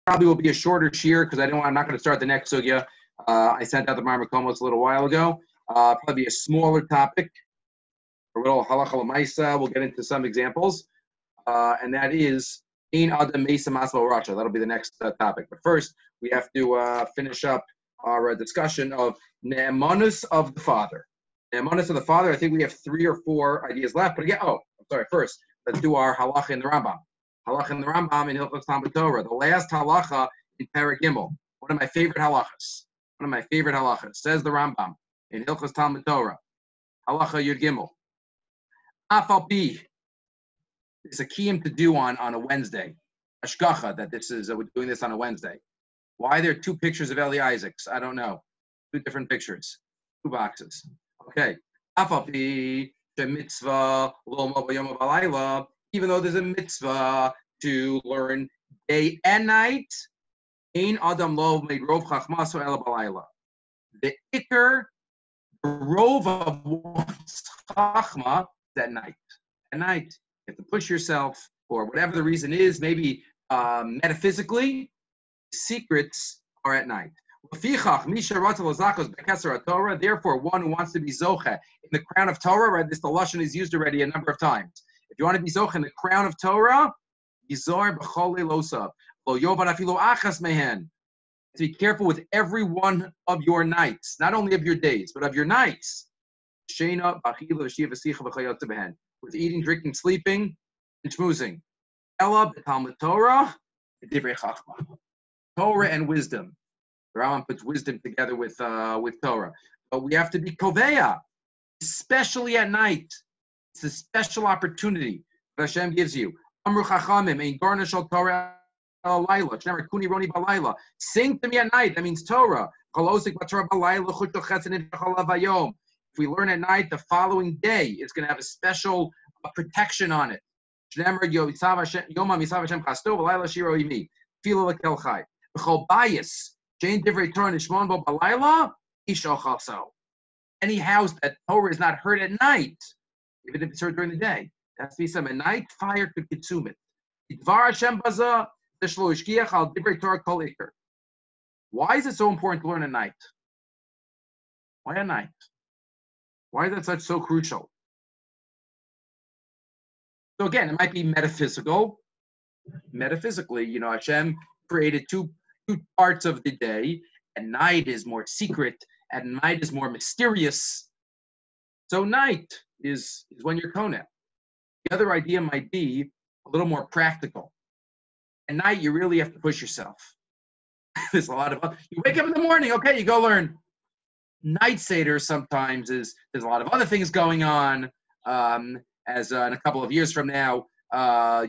probably will be a shorter shear because I'm not going to start the next sugya. I sent out the Marmar Komos a little while ago. Probably a smaller topic, a little halacha l'maisa. We'll get into some examples, and that is ein adam meisa maslo rasha. That'll be the next topic. But first, we have to finish up our discussion of Naamanus of the father. Naamanus of the father. I think we have 3 or 4 ideas left. But again, first, let's do our halacha in the Rambam. Halacha in the Rambam in Hilchos Talmud Torah. The last halacha in Perek Gimel. One of my favorite halachas. Says the Rambam in Hilchos Talmud Torah. Halacha Yud Gimel. Afal pi. It's a kiyum to do on a Wednesday. Ashgacha, that this is, we're doing this on a Wednesday. Why there are 2 pictures of Eli Isaacs? I don't know. 2 different pictures. 2 boxes. Okay. Afal pi. Mitzvah, even though there's a mitzvah to learn day and night, ein adam lo made rov chachmaso ela balayla. The ikar, the rov of one's chachma is at night. At night, you have to push yourself, or whatever the reason is. Maybe metaphysically, secrets are at night. Therefore, one who wants to be zoche in the crown of Torah, right? This the lashon is used already a number of times. If you want to be zoche in the crown of Torah, yizor b'chol leilosav lo yovan afilu achas mehen. To be careful with every one of your nights, not only of your days, but of your nights. Shena b'achila v'shia v'sicha v'chayotze behen. With eating, drinking, sleeping, and schmoozing. Ela b'talmud Torah, divrei chachma. Torah and wisdom. The Rambam puts wisdom together with Torah. But we have to be koveya, especially at night. It's a special opportunity that Hashem gives you. Amru chachamim, ein garnish al Torah alayla. Shnemer kuni roni balayla. Sing to me at night. That means Torah. If we learn at night, the following day, it's going to have a special protection on it. Shnemer yomam yisav Hashem chasto balayla shiro imi. Filo lekel chai. B'chol bayis. Any house that Torah is not heard at night, even if it's heard during the day, there has to be some at night, fire could consume it. Why is it so important to learn at night? Why at night? Why is that so crucial? So again, it might be metaphysical. Metaphysically, Hashem created two parts of the day, and night is more secret, and night is more mysterious. So night is when you're koneh. The other idea might be a little more practical. At night, you really have to push yourself. There's a lot of, you wake up in the morning, okay, you go learn. Night Seder sometimes there's a lot of other things going on. As in a couple of years from now,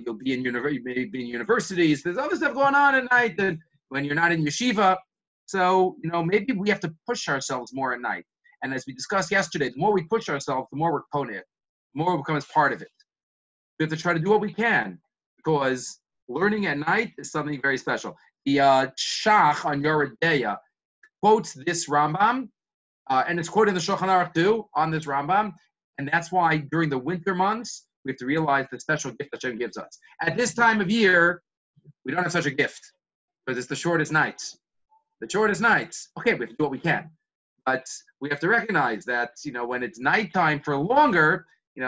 you'll be in universities. There's other stuff going on at night that when you're not in yeshiva. So, maybe we have to push ourselves more at night. And as we discussed yesterday, the more we push ourselves, the more we're koneh, the more we become as part of it. We have to try to do what we can, because learning at night is something very special. The Shach on Yoredeya quotes this Rambam, and it's quoted in the Shulchan Aruch too, on this Rambam, and that's why during the winter months, we have to realize the special gift that Hashem gives us. At this time of year, we don't have such a gift, because it's the shortest nights. The shortest nights. Okay, we have to do what we can. But we have to recognize that, when it's nighttime for longer,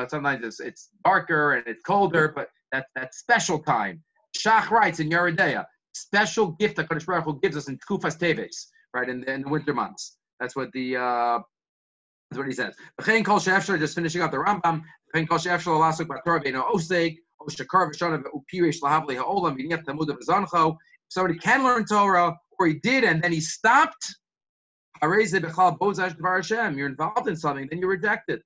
sometimes it's darker and it's colder, but that special time. Shach writes in Yeridea, special gift that Kadosh Baruch Hu gives us in Tkufas Teves, right, in the winter months. That's what he says. Just finishing up the Rambam. Somebody can learn Torah, or he did, and then he stopped. You're involved in something, then you reject it.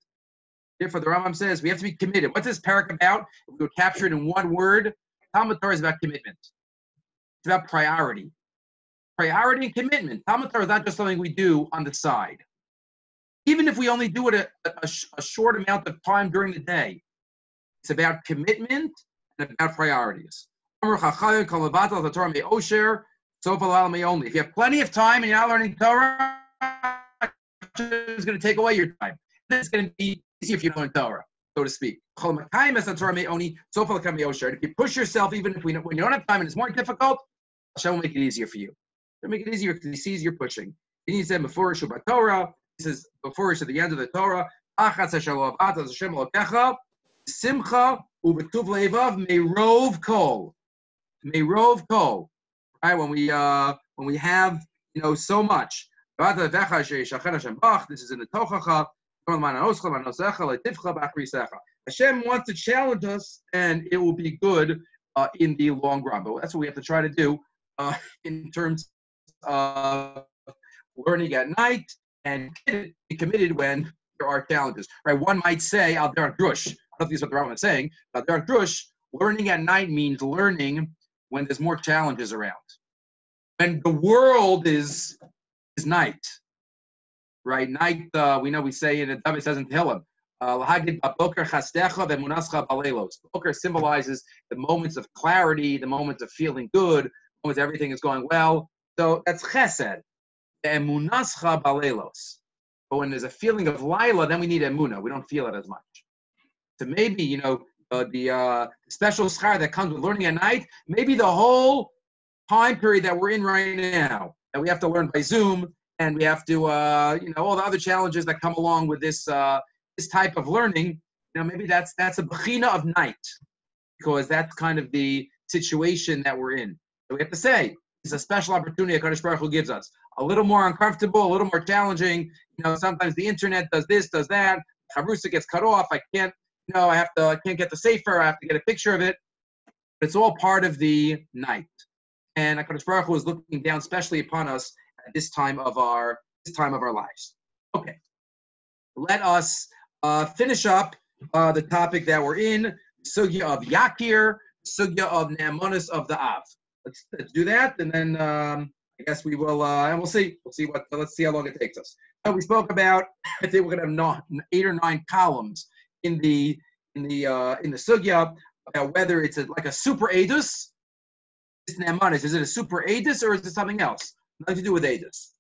Therefore, the Rambam says we have to be committed. What's this parak about? If we would capture it in one word, Talmud Torah is about commitment. It's about priority. Priority and commitment. Talmud Torah is not just something we do on the side. Even if we only do it a short amount of time during the day, it's about commitment and about priorities. If you have plenty of time and you're not learning Torah, it's going to take away your time. It's going to be easier if you don't learn Torah, so to speak. If you push yourself, even when you don't have time and it's more difficult, Hashem will make it easier for you. He'll make it easier because he sees you're pushing. Then he said, before Torah, he says, before at the end of the Torah, Simcha ubetuv levav meirov kol. Meirov kol. Right, when we have so much. This is in the Tochacha. Hashem wants to challenge us, and it will be good in the long run. But that's what we have to try to do in terms of learning at night and be committed when there are challenges. Right? One might say, Al Derech Drush. I don't think that's what the Rabbi is saying. Al Derech Drush, learning at night means learning when there's more challenges around. When the world is night, right? Night, we say in the David says in Tehillim, Boker symbolizes the moments of clarity, the moments of feeling good, moments everything is going well. So that's chesed. Emunascha balelos. But when there's a feeling of lila, then we need emunah. We don't feel it as much. So maybe, the special schar that comes with learning at night, maybe the whole time period that we're in right now, that we have to learn by Zoom, and we have to, all the other challenges that come along with this type of learning, maybe that's a bechina of night, because that's kind of the situation that we're in. So we have to say, it's a special opportunity HaKadosh Baruch Hu gives us. A little more uncomfortable, a little more challenging. Sometimes the internet does this, does that. Chavrusa gets cut off. I can't get the sefer. I have to get a picture of it. But it's all part of the night. And HaKadosh Baruch Hu is looking down specially upon us at this time of our lives. Okay. Let us finish up the topic that we're in, sugya of Yakir, sugya of Naamonus of the Av. Let's do that, and then I guess we will, and we'll see. Let's see how long it takes us. We spoke about, I think we're going to have 8 or 9 columns in the sugya about whether it's like a super edus. This Naamonus, is it a super edus or is it something else? Nothing to do with edus.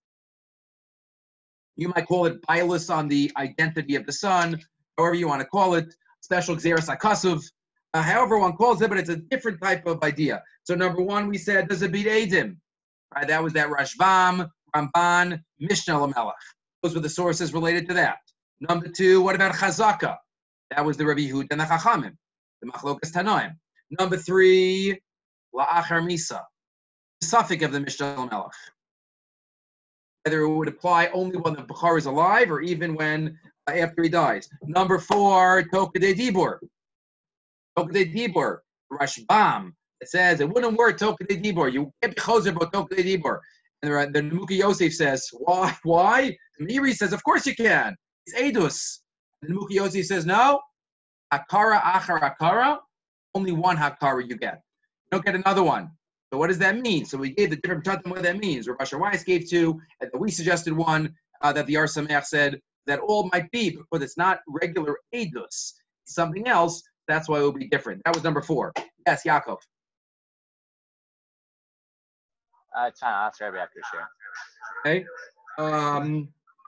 You might call it bias on the identity of the son, however you want to call it, special Xeris HaKasuv, however one calls it, but it's a different type of idea. So number one, we said, does it beat Eidim? Right, that was that Rashbam, Ramban, Mishnah Lamelech. Those were the sources related to that. Number 2, what about Chazaka? That was the Rabbi Yehuda and the Chachamim, the Machlokas Tanoim. Number 3, La'achar Misa, the suffix of the Mishnah Lamelech. Whether it would apply only when the Bechar is alive or even when after he dies. Number 4, Tokadei Dibur. Tokadei Dibur, Rashbam. It says it wouldn't work Tokadei Dibur. You can't be choser about Tokadei Dibur. And the Nemuki Yosef says, why? Miri says, of course you can. It's Eidus. And the Nemuki Yosef says, no. Hakara achar hakara. Only one hakara you get. You don't get another one. So what does that mean? So we gave the different pshatim what that means. Rav Asher Weiss gave 2, and we suggested one that the Yar Sameach said that all might be, because it's not regular Eidus. It's something else. That's why it will be different. That was number 4. Yes, Yaakov. It's fine. I'll ask Rabbi after share. Okay.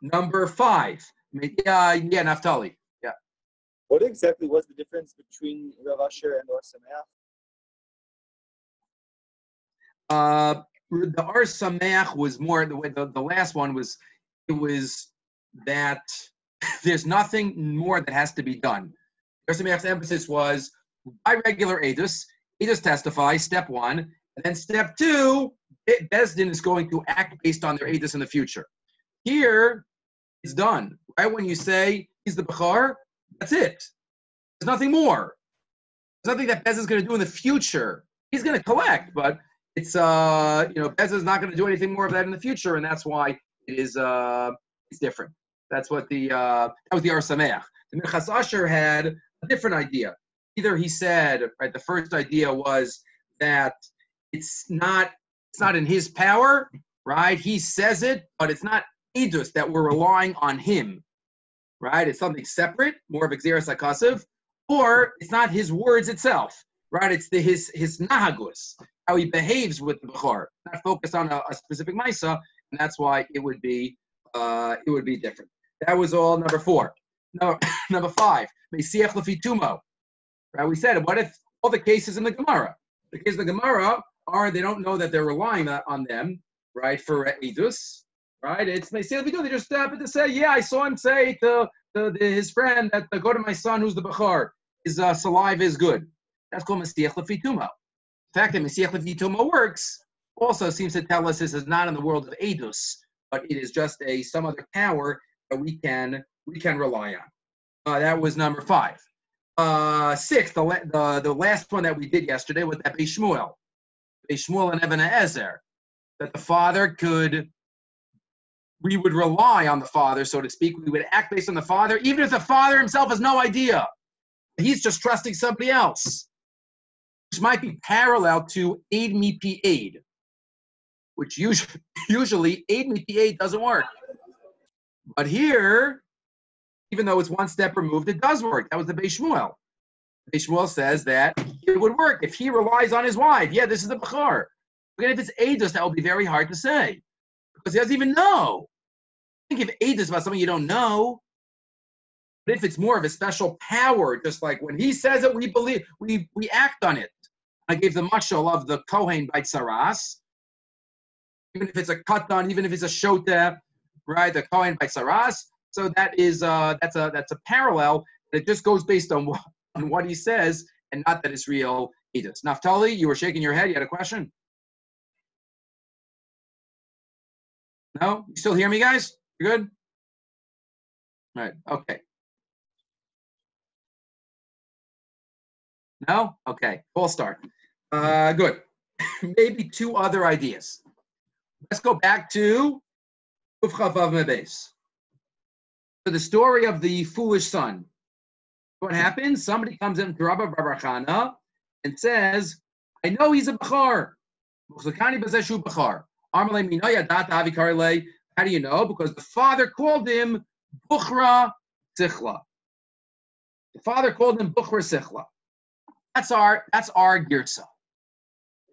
Number 5. Yeah, Naftali. Yeah. What exactly was the difference between Rav Asher and Or Sameach? The Or Sameach was more, the last one was, it was that there's nothing more that has to be done. Or Sameach's emphasis was, by regular Edus testify, step 1, and then step 2, Bezdin is going to act based on their Edus in the future. Here, it's done. Right when you say he's the Bechar, that's it. There's nothing more. There's nothing that Bezdin is going to do in the future. He's going to collect, but it's Bezdin is not going to do anything more of that in the future, and that's why it is it's different. That's what that was the Or Sameach. The Minchas Asher had a different idea. Either he said, right, the first idea was that it's not in his power, right? He says it, but it's not Edus that we're relying on him, right? It's something separate, more of Xeris HaKasuv, or it's not his words itself, right? It's his nahagus, how he behaves with the Bechor, not focused on a specific Maisa, and that's why it would be different. That was all number 4. No, number 5, Meisiach Lefi Tumo. Right? We said, what if all the cases in the Gemara? The case of the Gemara, they don't know that they're relying on them, right, for edus, right? It's they just happen to say, yeah, I saw him say to his friend that go to my son who's the bachar, his saliva is good. That's called Mesiach Lefi Tuma. The fact that Mesiach Lefi Tuma works also seems to tell us this is not in the world of edus, but it is just some other power that we can rely on. That was number 5. 6, the last one that we did yesterday was that Beis Shmuel and Eben Ezer, that the father we would rely on the father, so to speak. We would act based on the father, even if the father himself has no idea. He's just trusting somebody else, which might be parallel to aid me pi aid, which usually aid me pi aid doesn't work. But here, even though it's one step removed, it does work. That was the Beis Shmuel. Beis Shmuel says that it would work if he relies on his wife. Yeah, this is the bachar. But if it's edus, that will be very hard to say because he doesn't even know. I think if edus about something you don't know, but if it's more of a special power, just like when he says it, we believe, we act on it. I gave the mashal of the Kohen by Tsaras. Even if it's a katan, even if it's a shota, right? The Kohen by Tsaras. So that is that's a parallel. It just goes based on what he says, and not that it's real edus. Naftali, you were shaking your head. You had a question? No? You still hear me, guys? You good? All right. Okay. No? Okay. Full start. Good. Maybe 2 other ideas. Let's go back to Ufchavav Mebes. So the story of the foolish son. What happens? Somebody comes in to Rabbi Barachana and says, I know he's a bachar. How do you know? Because the father called him Bukhra Sichla. The father called him Bukhra Sichla. That's our girsa.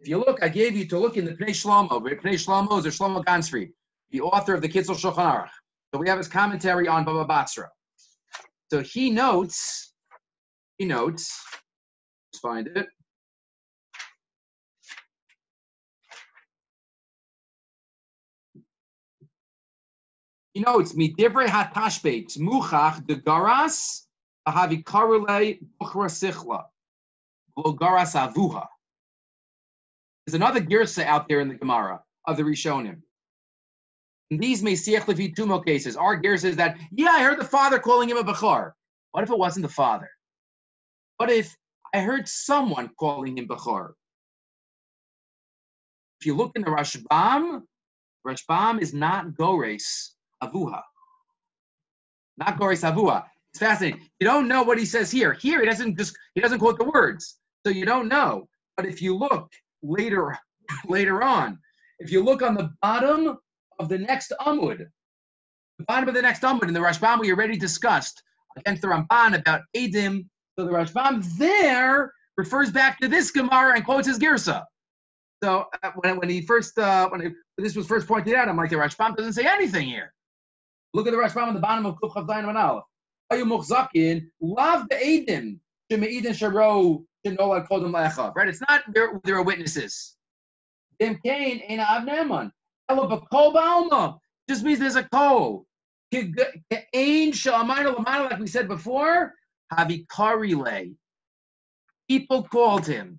If you look, I gave you to look in the Pnei Shlomo. Pnei Shlomo is Shlomo Gansfried, the author of the Kitzur Shulchan Aruch. So we have his commentary on Baba Basra. So he notes, let's find it. He notes, Midivrei hatashbeit, muchach de garas, ahavi karule bukhra sichla, lo garas avuha. There's another girsa out there in the Gemara of the Rishonim. In these Mesiach Lefi Tumo cases, our girsa is that, yeah, I heard the father calling him a bachar. What if it wasn't the father? What if I heard someone calling him bachar? If you look in the Rashbam is not Gores Avuha. Not Gores Avuha. It's fascinating. You don't know what he says here. Here he doesn't quote the words. So you don't know. But if you look later on, if you look on the bottom of the next Amud, in the Rashbam we already discussed against the Ramban about Edim. So the Rashbam there refers back to this Gemara and quotes his Girsa. So when this was first pointed out, I'm like, the Rashbam doesn't say anything here. Look at the Rashbam on the bottom of Kuf Chav Zayin and Aleph. Ayu Muchzakin lav be'edim shemeidin sharo shenolad kodem le'echav. Right? It's not there are witnesses. Dem kain ein avneman. Ela b'kol ba'alma just means there's a kol. Ke'ein she'amayna l'mayna, like we said before. Havi karile. People called him.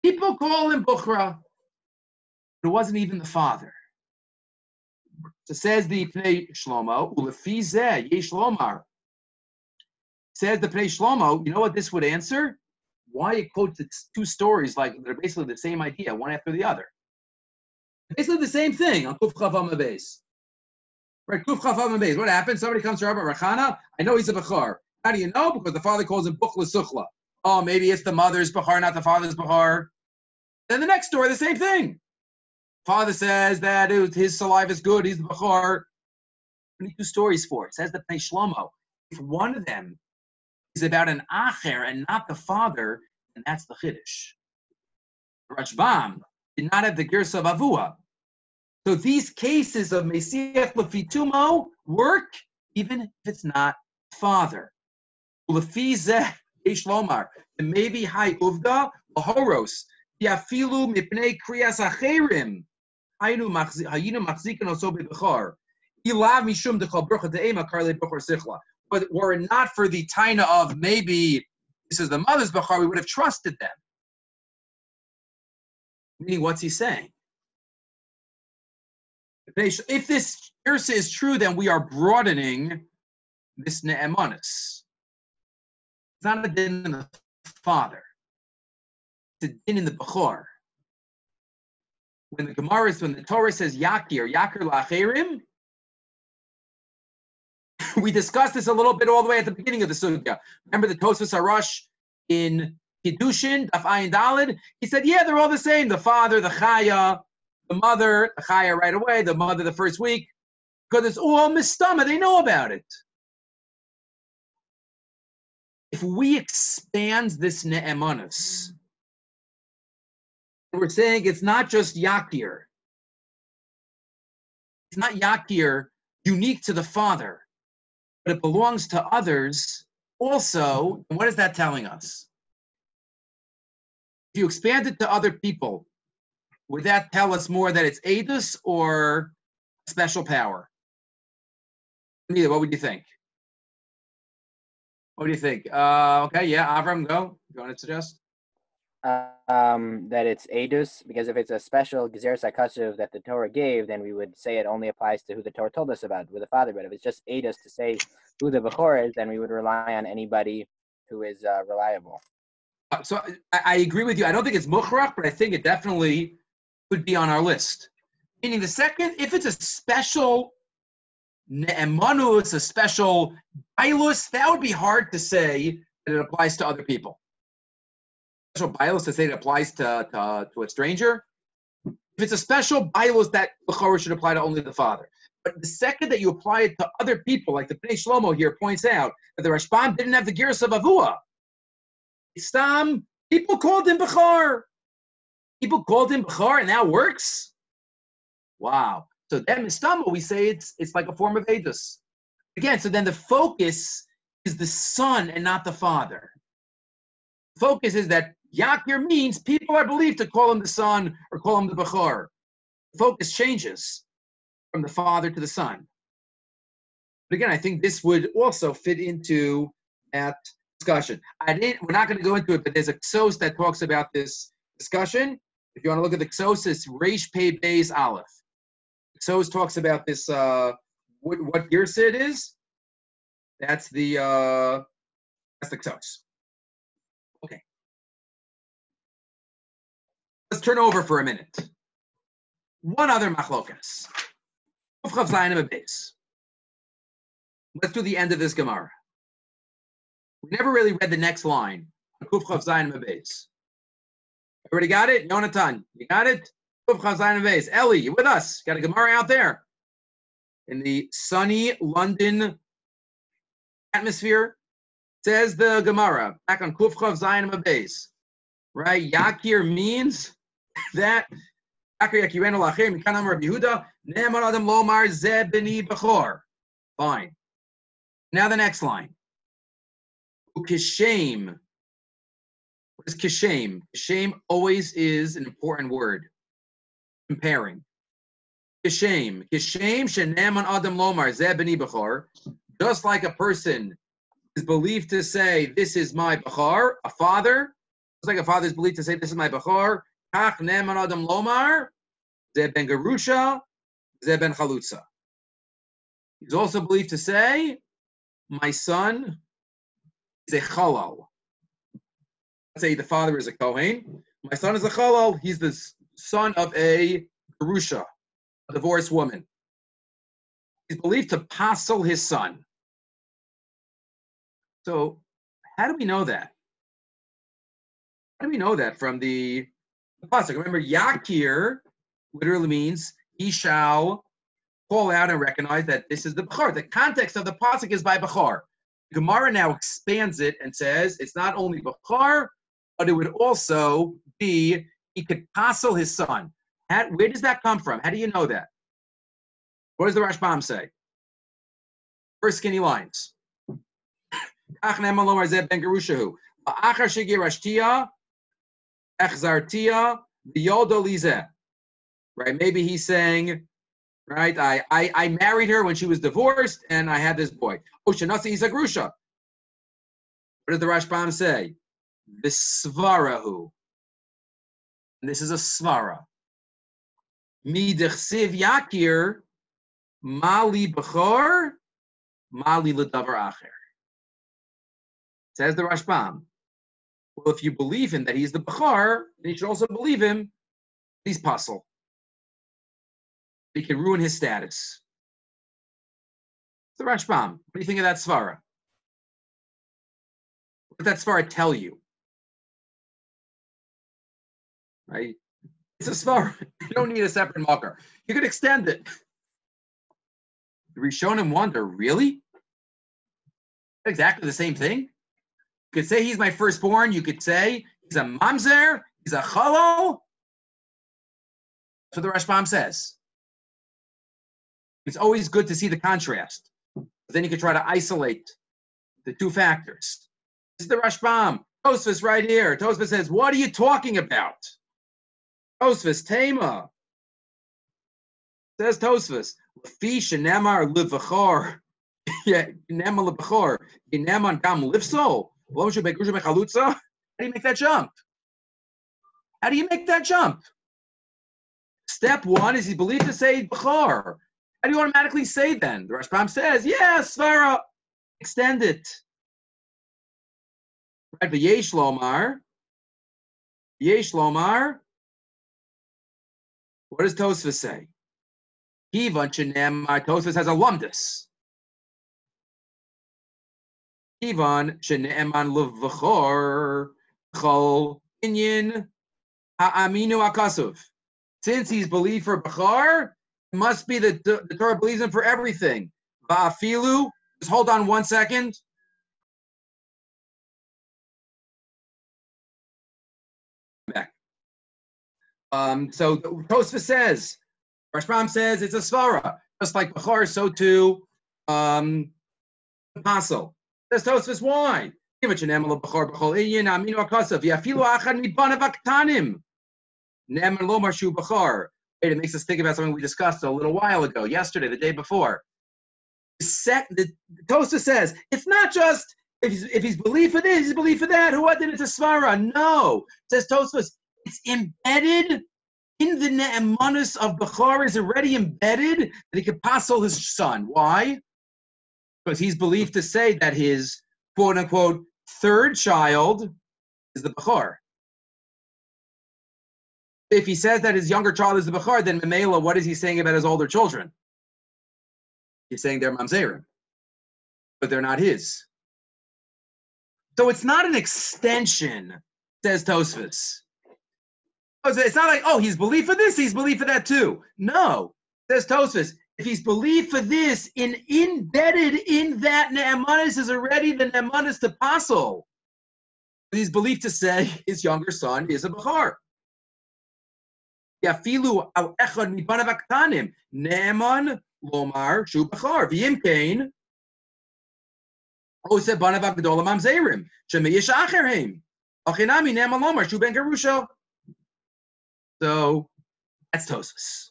People call him Bukhra. But it wasn't even the father. So says the Pnei Shlomo, Ulefi zeh Yeish lomar. Says the Pnei Shlomo, you know what this would answer? Why it quotes 2 stories like they're basically the same idea, one after the other. Basically the same thing on Kuf Chav Beis. Right, Kuf Chav Beis. What happens? Somebody comes to Rabbi Rachana. I know he's a Bachar. How do you know? Because the father calls him Bukhla Suchla. Oh, maybe it's the mother's Bachar, not the father's Bachar. Then the next story, the same thing. Father says that his saliva is good, he's the Bachar. 22 stories for it. Says the Pnei Shlomo. If one of them is about an Acher and not the father, then that's the Chiddush. Rashbam did not have the Girsa of Avua. So these cases of Mesiach Lefi Tumo work even if it's not father. Lefi zeh Yeish lomar. And maybe Hai Uvda Lahoros. Yafilu mipnei kriyas acherim. Hayinu machzikin also bebechar. Ilav mishum dechal brucha de'ema karle bechor sichla. But were it not for the taina of maybe this is the mother's bechar, we would have trusted them. Meaning, what's he saying? If this girsa is true, then we are broadening this ne'emanus. It's not a din in the father. It's a din in the bechor. When the Torah says yakir la'acherim, we discussed this a little bit all the way at the beginning of the sugya. Remember the Tosfos Harash in Kiddushin, Daf Ayin Daled? He said, yeah, they're all the same. The father, the chaya, the mother, the chaya right away, the mother the first week, because it's all mistama. They know about it. If we expand this ne'emanus, we're saying it's not just yakir. It's not yakir unique to the father, but it belongs to others also. And what is that telling us? If you expand it to other people, would that tell us more that it's edus or special power? Neither. What would you think? What do you think? Okay, yeah, Avram, go. You want to suggest? That it's edus, because if it's a special gezeres hakashuv that the Torah gave, then we would say it only applies to who the Torah told us about, with the father. But if it's just edus to say who the bechor is, then we would rely on anybody who is reliable. So I agree with you. I don't think it's mukhrach, but I think it definitely could be on our list. Meaning the second, if it's a special ne'emanus, a special bailus, that would be hard to say that it applies to other people. Special bailus to say it applies to a stranger. If it's a special bailus, that bechorah should apply to only the father. But the second that you apply it to other people, like the Pnei Shlomo here points out, that the Rashbam didn't have the gears of avua. Istam, people called him bechor. People called him bechor, and that works. Wow. So then Istam, we say it's like a form of edus. Again, so then the focus is the son and not the father. The focus is that Yakir means people are believed to call him the son or call him the bechor. The focus changes from the father to the son. But again, I think this would also fit into that discussion. We're not going to go into it, but there's a ksos that talks about this discussion. If you want to look at the ksos, it's Reish Pei Beis Aleph. Ksos talks about this. What girsa it is? That's the ksos. Okay. Let's turn over for a minute. One other machlokas. Let's do the end of this Gemara. We never really read the next line. Kuf Chav Zayin Beis. Everybody got it? Yonatan, you got it? Kuf Chav Zayin Beis. Ellie, you with us? Got a Gemara out there in the sunny London atmosphere. Says the Gemara back on Kuf Chav Zayin Beis. Right? Yakir means that Yakir Yakirenu Lachem Mikanam Rabbi Yehuda Ne'eman Adam Lomar Ze B'ni Bechor. Fine. Now the next line. Kishem. What is kishem? Kishem always is an important word. Comparing. Kishem. Kishem sheneman adam lomar zeh b'ni bechor. Just like a person is believed to say, this is my bechor, a father, just like a father is believed to say, this is my bechor, kach neman adam lomar zeh ben gerusha, zeh ben chalutza. He's also believed to say, my son is a chalal. Let's say the father is a kohen. My son is a chalal. He's the son of a gerusha, a divorced woman. He's believed to passel his son. So how do we know that? How do we know that from the pasuk? Remember, Yakir literally means he shall call out and recognize that this is the bechor. The context of the pasuk is by bechor. Gemara now expands it and says it's not only bechor, but it would also be he could passel his son. Where does that come from? How do you know that? What does the Rashbam say? First skinny lines. Echzartia v'yoda lizeh. Right? Maybe he's saying, right? I married her when she was divorced, and I had this boy. Oshanasi isagrusha. What does the Rashbam say? V'svarahu. And this is a svara. Midechsiv yakir mali b'chor mali l'davar acher. Says the Rashbam. Well, if you believe him that he's the b'chor, then you should also believe him he's pasul. He can ruin his status. The Rashbam. What do you think of that svara? What did that svara tell you? Right? It's a svara. You don't need a separate makar. You could extend it. The Rishonim wonder, really? Exactly the same thing? You could say he's my firstborn. You could say he's a mamzer. He's a chalal. That's what the Rashbam says. It's always good to see the contrast. Then you can try to isolate the two factors. This is the Rashbam. Tosfos right here. Tosfos says, what are you talking about? Tosfos, Tema. Says Tosfos, Lefi shenemar livachor. Nemar livachor. Neman gam lifsol. How do you make that jump? How do you make that jump? Step one is he believed to say b'chor. How do you automatically say then? The Rashbam says, yeah, svara, extend it. Right, but Yeish lomar. What does Tosfos say? Kivan shenemar, Tosfos has a lumdus. Kivan sheneman levachor chol inyan ha'aminu akasuv. Since he's believed for b'chor, it must be that the Torah believes him for everything. Va'afilu, just hold on 1 second. Back. So Tosfos says, Rashbam says it's a svara. Just like b'chor, so too apostle. Says Tosfos, why? It makes us think about something we discussed a little while ago, yesterday, the day before. The Tosfos says it's not just if he's believed for this, he's believed for that. Who did it to svara? No, says Tosfos, it's embedded in the ne'emanus of b'chor is already embedded that he could passel his son. Why? Because he's believed to say that his quote unquote third child is the b'chor. If he says that his younger child is the b'chor, then Memela, what is he saying about his older children? He's saying they're mamzerim, but they're not his. So it's not an extension, says Tosfos. It's not like, oh, he's believed for this, he's believed for that too. No, says Tosfos, if he's believed for this, embedded in that ne'emanis is already the ne'emanis to passel. He's believed to say his younger son is a b'chor. Yafilu al echad mibanav aktanim ne'eman lomar shu b'chor v'yim kein ose banav agdol mamzerim shemeish acherheim achinami ne'eman lomar shu ben gerusha. So that's Tosfos.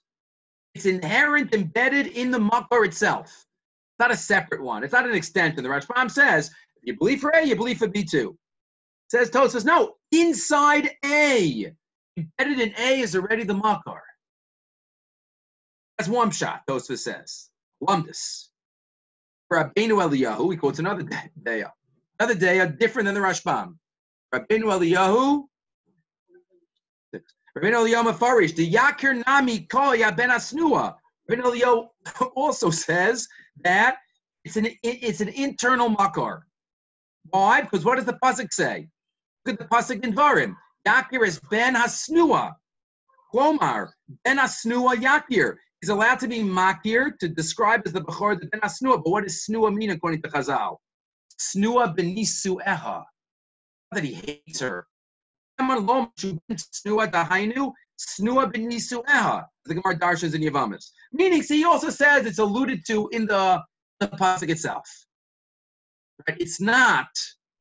It's inherent, embedded in the makar itself. It's not a separate one. It's not an extension. The Rashbam says, if you believe for A, you believe for B too. Says Tosfos, no, inside A. Embedded in A is already the makar. That's one shot, Tosfos says. Lumdus. For Rabbeinu Eliyahu, he quotes another daya. Another daya different than the Rashbam. Rabbeinu Eliyahu, Rabbeinu Eliyahu Mefarish, the Yakir Nami Kol Ya Ben Asnua. Rabbeinu Eliyahu also says that it's an internal makar. Why? Because what does the pasuk say? Look at the pasuk in Dvarim. Yakir is Ben Hasnua. Klomar, Ben Hasnua Yakir. He's allowed to be makir to describe as the b'chor the Ben Hasnua. But what does snua mean according to Chazal? Snua b'nisu eha. Not that he hates her. The Gemara Darshans in Yavamas. Meaning, see, he also says it's alluded to in the pasuk itself. Right? It's not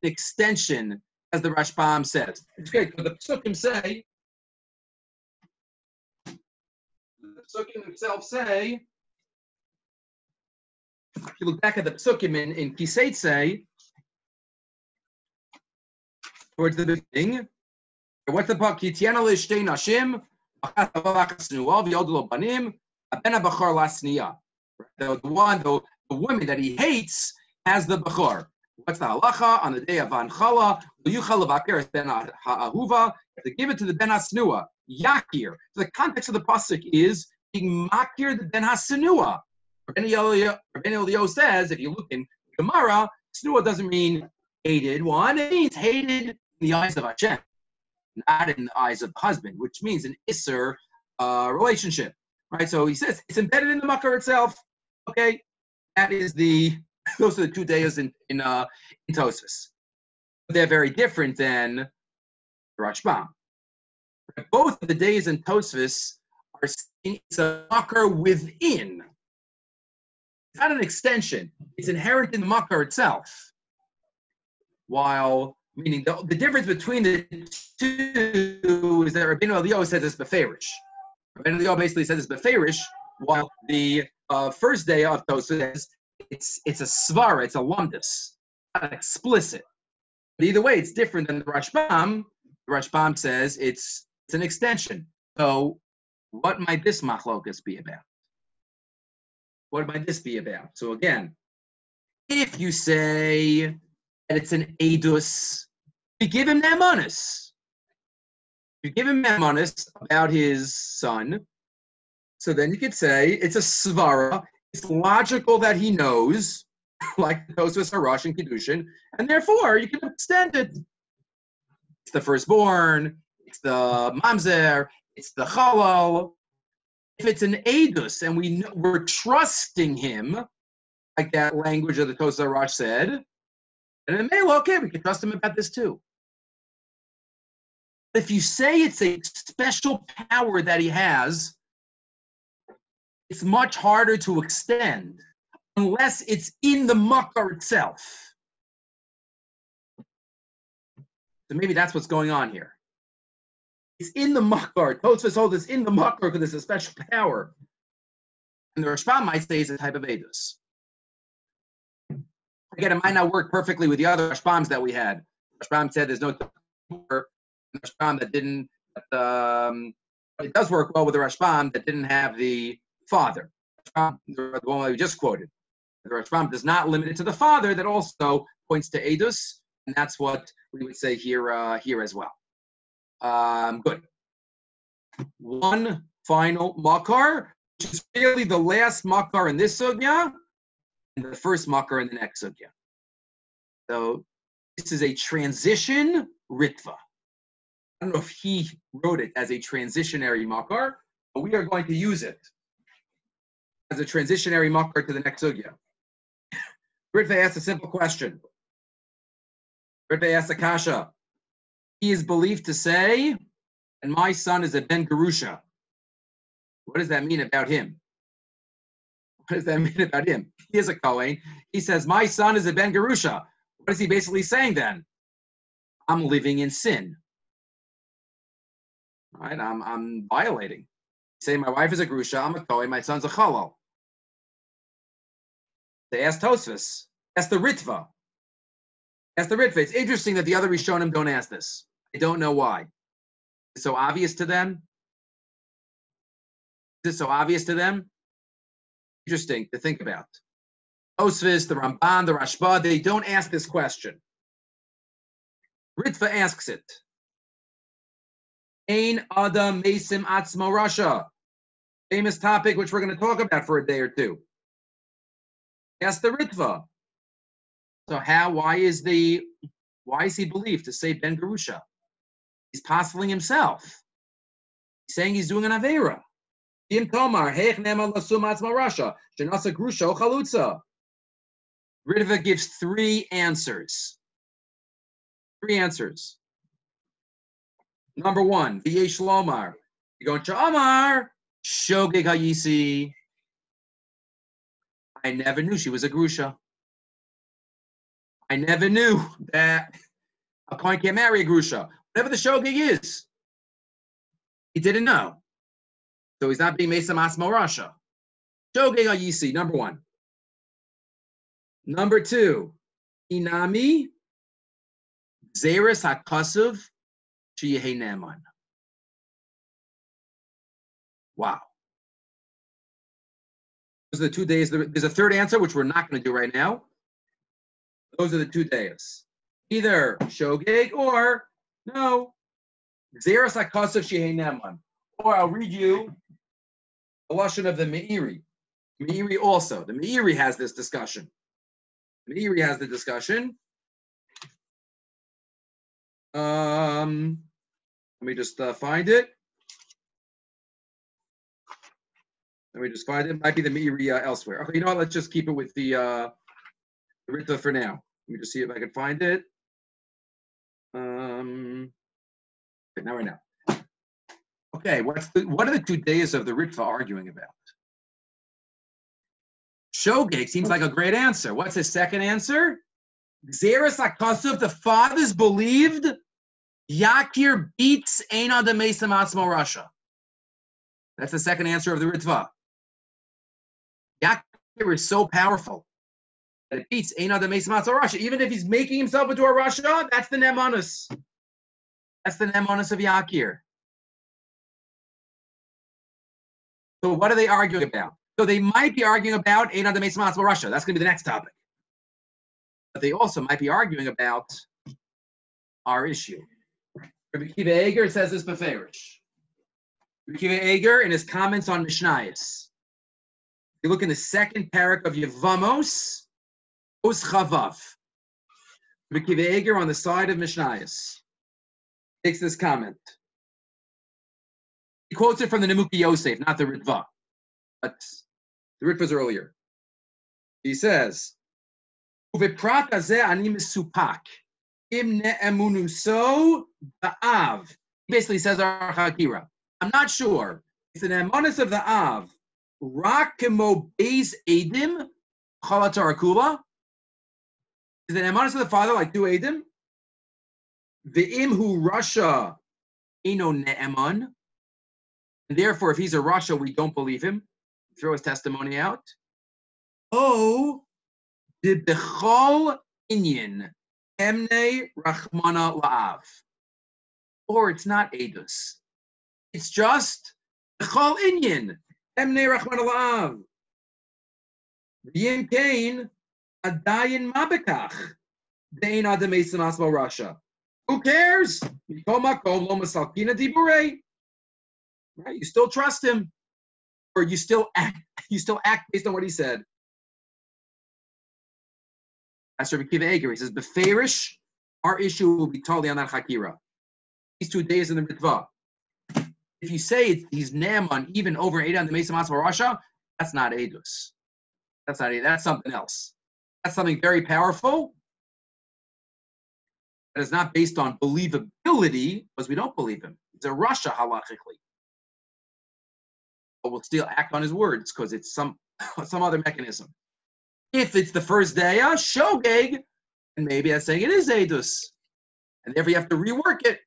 an extension as the Rashbam says. It's great, but the Psukim say, the Psukim themselves say, if you look back at the Psukim in Kiseitse, towards the beginning, what's the part? Kitiana l'shtei nashim, achat avach snua, v'yod lo banim, aben habachor lasniya. The woman that he hates has the bachor. What's the halacha on the day of Anchala? Yuchal levaker ben ha'ahuva. To give it to the ben hasnua, yakir. So the context of the pasuk is being makir the ben hasnua. Rabbi Elio says, if you look in Gemara, snua doesn't mean hated one; it means hated in the eyes of Hashem, not in the eyes of the husband, which means an isser relationship, right? So he says it's embedded in the makar itself. Okay, that is those are the two days in Tosfos. They're very different than the Rashbam. Both of the days in Tosfos are seen as a makar within. It's not an extension; it's inherent in the makar itself. While meaning the difference between the two is that Rabbi Elio says it's beferish. Rabbi Elio basically says it's beferish, while the first day of Tosfos says it's a svara, it's a lumdus, not explicit. But either way, it's different than the Rashbam. The Rashbam says it's an extension. So, what might this machlokas be about? What might this be about? So again, if you say that it's an edus, you give him nemanis. You give him nemanis about his son. So then you could say it's a svara. It's logical that he knows, like the Tosfos Harash and Kiddushin, and therefore you can extend it. It's the firstborn, it's the mamzer, it's the chalal. If it's an edus and we're trusting him, like that language of the Tosfos Harash said, and then okay, we can trust him about this too. If you say it's a special power that he has, it's much harder to extend unless it's in the makar itself. So maybe that's what's going on here. It's in the makar. Tosfos holds it's in the makar because it's a special power. And the Rashbam might say it's a type of edus. Again, it might not work perfectly with the other Rashbams that we had. Rashbam said there's no Rashbam that didn't. It does work well with the Rashbam that didn't have the father. The one we just quoted. The Rashbam does not limit it to the father. That also points to edus, and that's what we would say here as well. Good. One final makar, which is really the last makar in this sugya, and the first makar in the next sugya. So this is a transition ritva. I don't know if he wrote it as a transitionary makar, but we are going to use it as a transitionary makar to the next sugya. Ritva asks a simple question. Ritva asks a kasha. He is believed to say, and my son is a ben gerusha. What does that mean about him? What does that mean about him? He is a Kohen. He says, my son is a ben gerusha. What is he basically saying then? I'm living in sin. Right? I'm violating. Say my wife is a gerusha, I'm a Kohen, my son's a chalal. They ask Tosfos. Ask the Ritva. Ask the Ritva. It's interesting that the other Rishonim don't ask this. I don't know why. It's so obvious to them. Is it so obvious to them? Interesting to think about. Tosfos, the Ramban, the Rashba, they don't ask this question. Ritva asks it. Ein Adam Mesim Atzmo Rasha. Famous topic which we're going to talk about for a day or two. Ask the Ritva. So why is he believed to say Ben Gerusha? He's postulating himself. He's saying he's doing an Aveira. Im Tomar, Heich Nema Lasum Atzma Rasha, Shenasa Grusha Chalutza. Ritva gives three answers. Number one, Yeish Lomar. You go to Amar, Shogeg Hayisi. I never knew she was a Grusha. I never knew that A kohen can't marry a grusha. Whatever the shogeg is, he didn't know. So he's not being Mesa Masmo Rasha. Shogeg Ayisi, number one. Number two, Inami Zeres HaKasuv Sheyehei Ne'eman. Wow. Those are the 2 days. There's a third answer, which we're not going to do right now. Those are the 2 days. Either Shogeg or, no, Zeres HaKasuv Sheyehei Ne'eman. Or I'll read you the lashon of the Meiri. Meiri also. The Meiri has this discussion. Meiri has the discussion. Let me just find it. Let me just find it. It might be the Meiri elsewhere. Okay, you know what? Let's just keep it with the Ritva for now. Let me just see if I can find it. Okay, now right now. Okay, what are the 2 days of the Ritva arguing about? Shogeg seems like a great answer. What's his second answer? Zeres HaKasuv, the fathers believed Yakir beats Ein Adam Mesa Matzmo Rasha. That's the second answer of the Ritva. Yakir is so powerful that it beats Ein Adam Mesa Matzmo Rasha. Even if he's making himself into a Rasha, that's the Ne'emanus. That's the Ne'emanus of Yakir. So what are they arguing about? So they might be arguing about Ein Adam Mesa Matzmo Rasha. That's going to be the next topic. But they also might be arguing about our issue. Rabbi Akiva Eger says this beferish. Rabbi Akiva Eger in his comments on Mishnayos. You look in the second parak of Yevamos, Os Chavav. Rabbi Akiva Eger on the side of Mishnayos makes this comment. He quotes it from the Nemuki Yosef, not the Ritva. But the Ritva's earlier. He says, "Uveprat hazeh ani mesupak im ne'emunuso ba'av." He basically says our Hakira. I'm not sure if the ne'emunus of the Av rak kemo beis edim chalatar akula. Is the ne'emunus of the father like 2 edim? Ve'im hu rasha eno ne'eman. And therefore, if he's a rasha, we don't believe him. Throw his testimony out. Oh, the bechol inyan emne rachmana la'av. Or it's not edus. It's just bechol inyan emne rachmana la'av. V'yim kain adayin mabekach dein adam esim asmo rasha. Who cares? Mikol makom lo masalkina diburei. Right? You still trust him, or you still act based on what he said. That's Rabbi Akiva Eger. He says, "Beferish, our issue will be totally on that Hakira. These 2 days in the Ritva. If you say he's Naaman even over 8 on the Mesa Matzmo Rasha, that's not Edus. That's not. That's something else. That's something very powerful. That is not based on believability, because we don't believe him. It's a Rasha halachically. But we'll still act on his words because it's some other mechanism. If it's the first day, shogeg, and maybe that's saying it is edus, and therefore you have to rework it.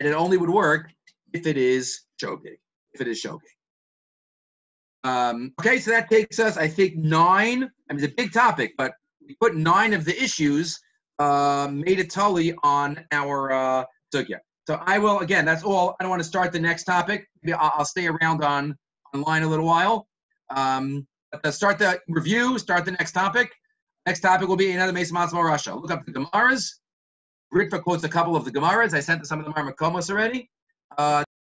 And it only would work if it is shogeg. If it is shogeg. Okay, so that takes us, I think, 9. I mean, it's a big topic, but we put 9 of the issues made a tully on our sugya. So I will, again, that's all. I don't want to start the next topic. Maybe I'll stay around online a little while. But start the review, start the next topic. Next topic will be another Mesa Matzmo Rasha. Look up the Gemaras. Ritva quotes a couple of the Gemaras. I sent some of them are Makomos already.